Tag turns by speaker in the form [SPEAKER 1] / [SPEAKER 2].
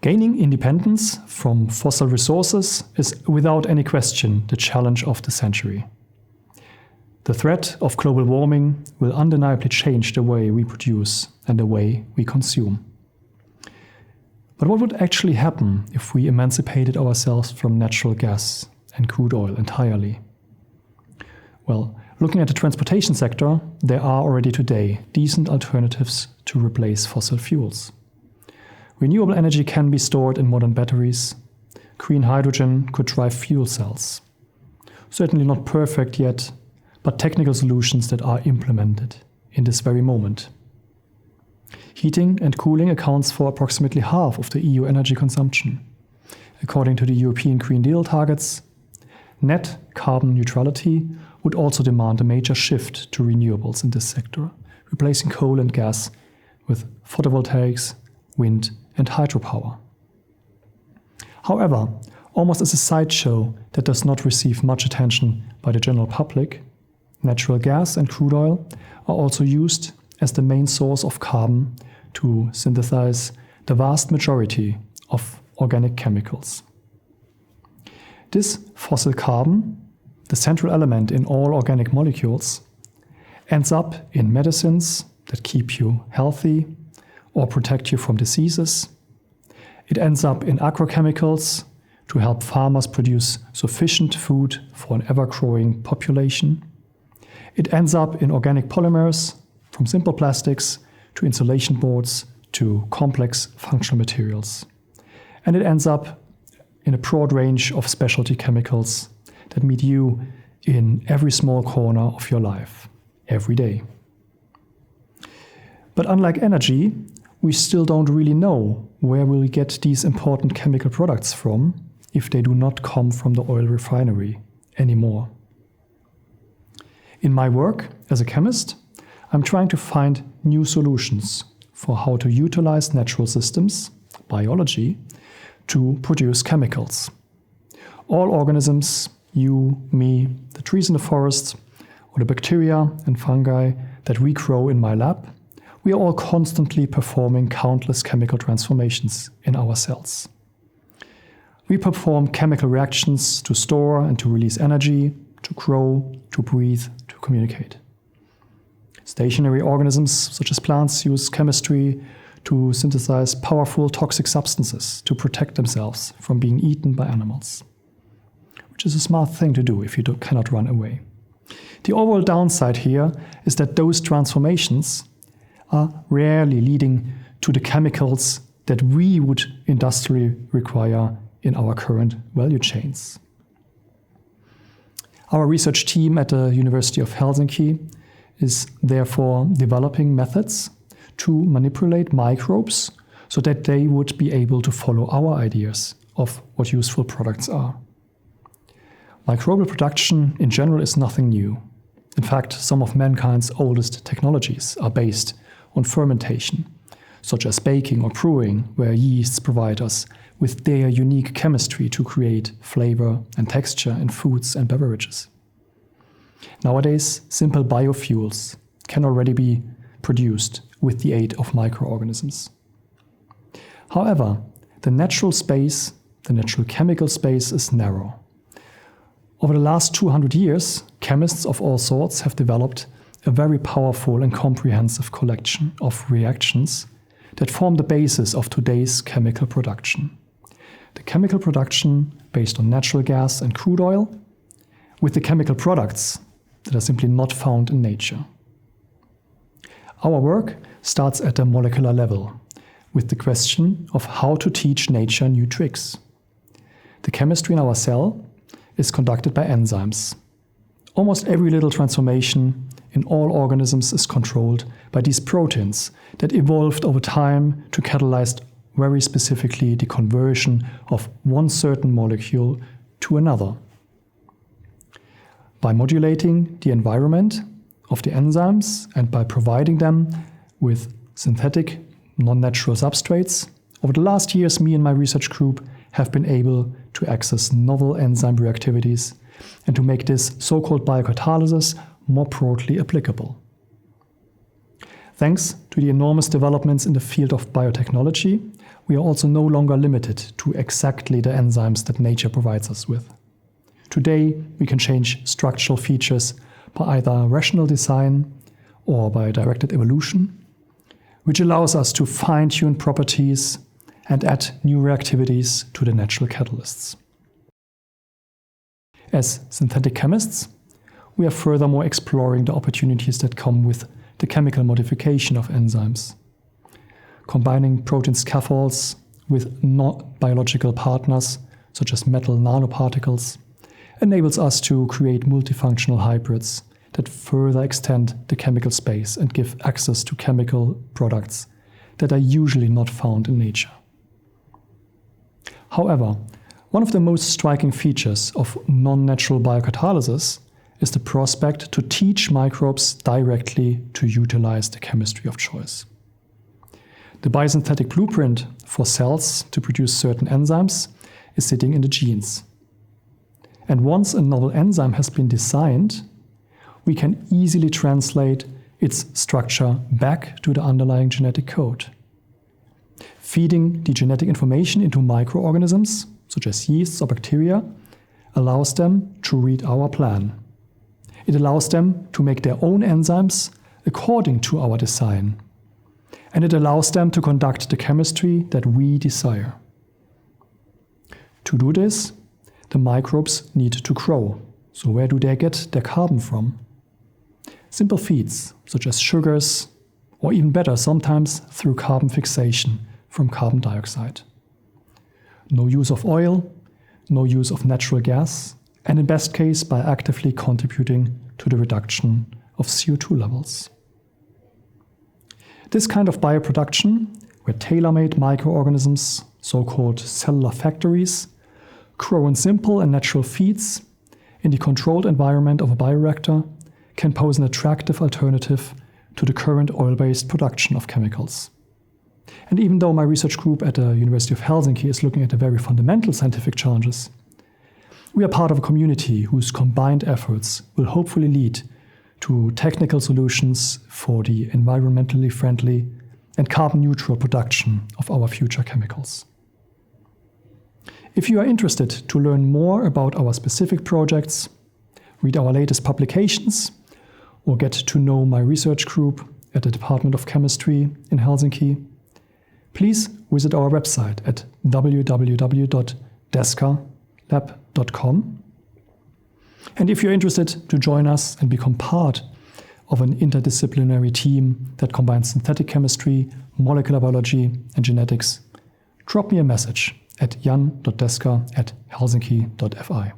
[SPEAKER 1] Gaining independence from fossil resources is without any question the challenge of the century. The threat of global warming will undeniably change the way we produce and the way we consume. But what would actually happen if we emancipated ourselves from natural gas and crude oil entirely? Well, looking at the transportation sector, there are already today decent alternatives to replace fossil fuels. Renewable energy can be stored in modern batteries. Green hydrogen could drive fuel cells. Certainly not perfect yet, but technical solutions that are implemented in this very moment. Heating and cooling accounts for approximately half of the EU energy consumption. According to the European Green Deal targets, net carbon neutrality would also demand a major shift to renewables in this sector, replacing coal and gas with photovoltaics, wind and hydropower. However, almost as a sideshow that does not receive much attention by the general public, natural gas and crude oil are also used as the main source of carbon to synthesize the vast majority of organic chemicals. This fossil carbon, the central element in all organic molecules, ends up in medicines that keep you healthy or protect you from diseases. It ends up in agrochemicals to help farmers produce sufficient food for an ever-growing population. It ends up in organic polymers, from simple plastics to insulation boards to complex functional materials. And it ends up in a broad range of specialty chemicals that meet you in every small corner of your life, every day. But unlike energy, we still don't really know where we'll get these important chemical products from if they do not come from the oil refinery anymore. In my work as a chemist, I'm trying to find new solutions for how to utilize natural systems, biology, to produce chemicals. All organisms, you, me, the trees in the forest, or the bacteria and fungi that we grow in my lab, we are all constantly performing countless chemical transformations in our cells. We perform chemical reactions to store and to release energy, to grow, to breathe, to communicate. Stationary organisms, such as plants, use chemistry to synthesize powerful toxic substances to protect themselves from being eaten by animals, which is a smart thing to do if you cannot run away. The overall downside here is that those transformations are rarely leading to the chemicals that we would industrially require in our current value chains. Our research team at the University of Helsinki is therefore developing methods to manipulate microbes so that they would be able to follow our ideas of what useful products are. Microbial production in general is nothing new. In fact, some of mankind's oldest technologies are based on fermentation, such as baking or brewing, where yeasts provide us with their unique chemistry to create flavor and texture in foods and beverages. Nowadays, simple biofuels can already be produced with the aid of microorganisms. However, the natural chemical space is narrow. Over the last 200 years, chemists of all sorts have developed a very powerful and comprehensive collection of reactions that form the basis of today's chemical production. The chemical production based on natural gas and crude oil, with the chemical products that are simply not found in nature. Our work starts at a molecular level, with the question of how to teach nature new tricks. The chemistry in our cell is conducted by enzymes. Almost every little transformation in all organisms is controlled by these proteins that evolved over time to catalyze very specifically the conversion of one certain molecule to another. By modulating the environment of the enzymes and by providing them with synthetic, non-natural substrates, over the last years, me and my research group have been able to access novel enzyme reactivities and to make this so-called biocatalysis more broadly applicable. Thanks to the enormous developments in the field of biotechnology, we are also no longer limited to exactly the enzymes that nature provides us with. Today, we can change structural features by either rational design or by directed evolution, which allows us to fine-tune properties and add new reactivities to the natural catalysts. As synthetic chemists, we are furthermore exploring the opportunities that come with the chemical modification of enzymes. Combining protein scaffolds with non-biological partners, such as metal nanoparticles, enables us to create multifunctional hybrids that further extend the chemical space and give access to chemical products that are usually not found in nature. However, one of the most striking features of non-natural biocatalysis is the prospect to teach microbes directly to utilize the chemistry of choice. The biosynthetic blueprint for cells to produce certain enzymes is sitting in the genes. And once a novel enzyme has been designed, we can easily translate its structure back to the underlying genetic code. Feeding the genetic information into microorganisms, such as yeasts or bacteria, allows them to read our plan. It allows them to make their own enzymes according to our design. And it allows them to conduct the chemistry that we desire. To do this, the microbes need to grow. So where do they get their carbon from? Simple feeds, such as sugars, or even better, sometimes through carbon fixation from carbon dioxide. No use of oil, no use of natural gas, and in best case by actively contributing to the reduction of CO2 levels. This kind of bioproduction, where tailor-made microorganisms, so-called cellular factories, grow in simple and natural feeds in the controlled environment of a bioreactor, can pose an attractive alternative to the current oil-based production of chemicals. And even though my research group at the University of Helsinki is looking at the very fundamental scientific challenges, we are part of a community whose combined efforts will hopefully lead to technical solutions for the environmentally friendly and carbon-neutral production of our future chemicals. If you are interested to learn more about our specific projects, read our latest publications, or get to know my research group at the Department of Chemistry in Helsinki, please visit our website at www.deskalab.com. And if you're interested to join us and become part of an interdisciplinary team that combines synthetic chemistry, molecular biology, and genetics, drop me a message at jan.deska@helsinki.fi.